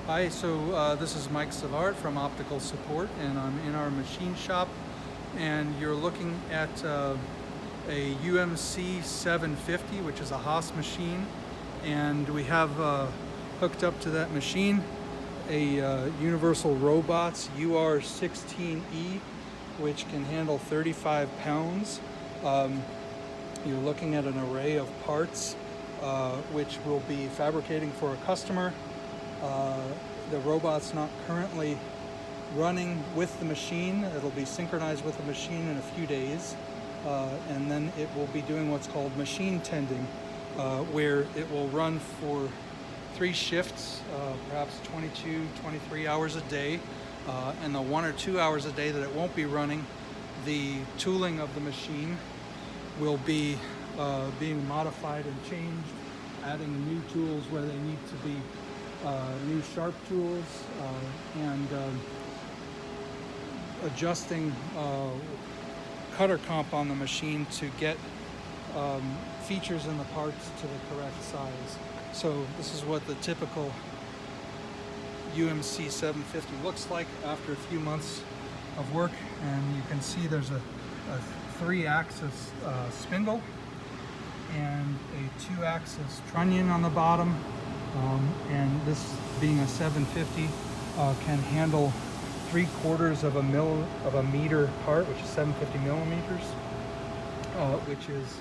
Hi, so this is Mike Savard from Optical Support, and I'm in our machine shop, and you're looking at a UMC-750, which is a Haas machine, and we have hooked up to that machine a Universal Robots UR16E, which can handle 35 pounds. You're looking at an array of parts which we'll be fabricating for a customer. The robot's not currently running with the machine. It'll be synchronized with the machine in a few days, and then it will be doing what's called machine tending, where it will run for 3 shifts, perhaps 22, 23 hours a day, and the 1 or 2 hours a day that it won't be running, the tooling of the machine will be being modified and changed, adding new tools where they need to be, new sharp tools, and adjusting cutter comp on the machine to get features in the parts to the correct size. So this is what the typical UMC-750 looks like after a few months of work, and you can see there's a 3-axis spindle and a 2-axis trunnion on the bottom, and this being a 750 can handle 3/4 of a meter part, which is 750 millimeters, which is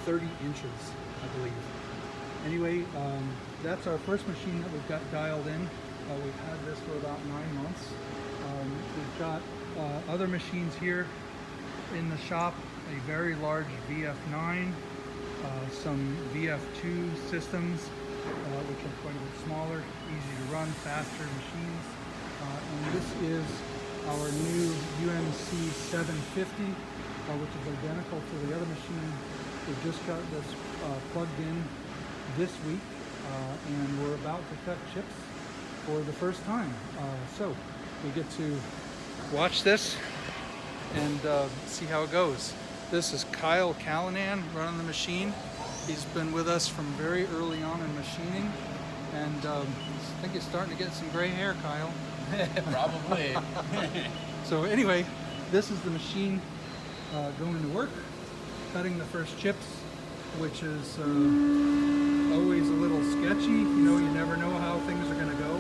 30 inches, I believe. Anyway, that's our first machine that we've got dialed in. We've had this for about 9 months. We've got other machines here in the shop, a very large VF9, some VF2 systems, which are quite a bit smaller, easy to run, faster machines. And this is our new UMC-750, which is identical to the other machine. We just got this plugged in this week, and we're about to cut chips for the first time. So we get to watch this and see how it goes. This is Kyle Callanan running the machine. He's been with us from very early on in machining, and I think he's starting to get some gray hair, Kyle. Probably. So anyway, this is the machine going to work, cutting the first chips, which is always a little sketchy. You never know how things are going to go.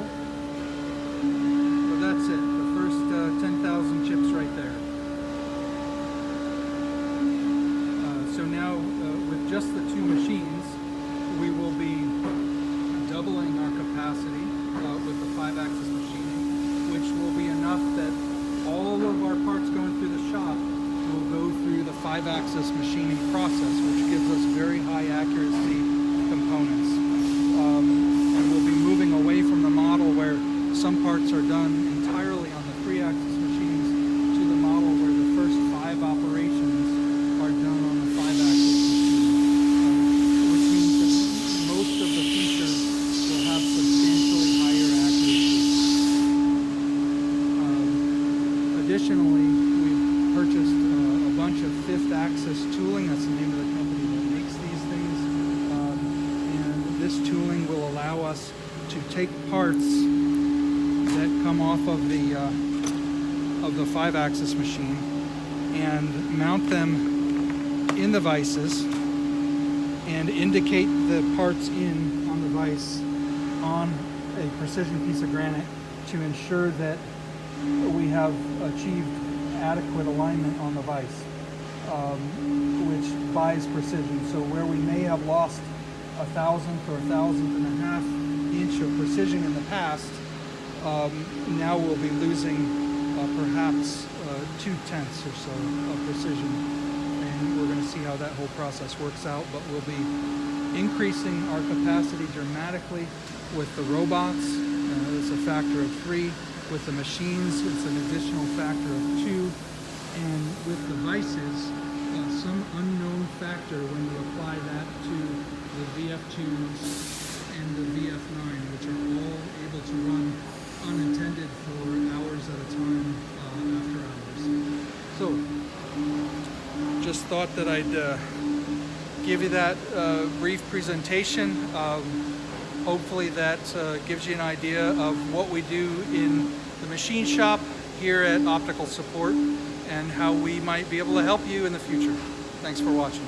But that's it, the first 10,000 chips right there. So now, with just the 2 machines, we will be doubling our capacity with the 5-axis machining, which will be enough that all of our parts going through the shop will go through the 5-axis machining process, which gives us very high accuracy components. And we'll be moving away from the model where some parts are done entirely on the 3-axis machines to the model where the first 5 operations are done on the 5-axis machine, which means that most of the features will have substantially higher accuracy. Additionally, we've purchased a bunch of 5th-axis tooling. That's the name of the company that makes these things, and this tooling will allow us to take parts that come off of the 5-axis machine and mount them in the vices and indicate the parts on the vice on a precision piece of granite to ensure that we have achieved adequate alignment on the vice, which buys precision. So where we may have lost 1/1000th or 1/1000.5 inch of precision in the past, now we'll be losing perhaps 2/10 or so of precision, and we're going to see how that whole process works out. But we'll be increasing our capacity dramatically with the robots. It's a factor of 3. With the machines, it's an additional factor of 2, and with the vices, some unknown factor when you apply that to the VF2s and the VF9, which are all able to run unattended for hours at a time after hours. So, just thought that I'd give you that brief presentation. hopefully that gives you an idea of what we do in the machine shop here at Optical Support and how we might be able to help you in the future. Thanks for watching.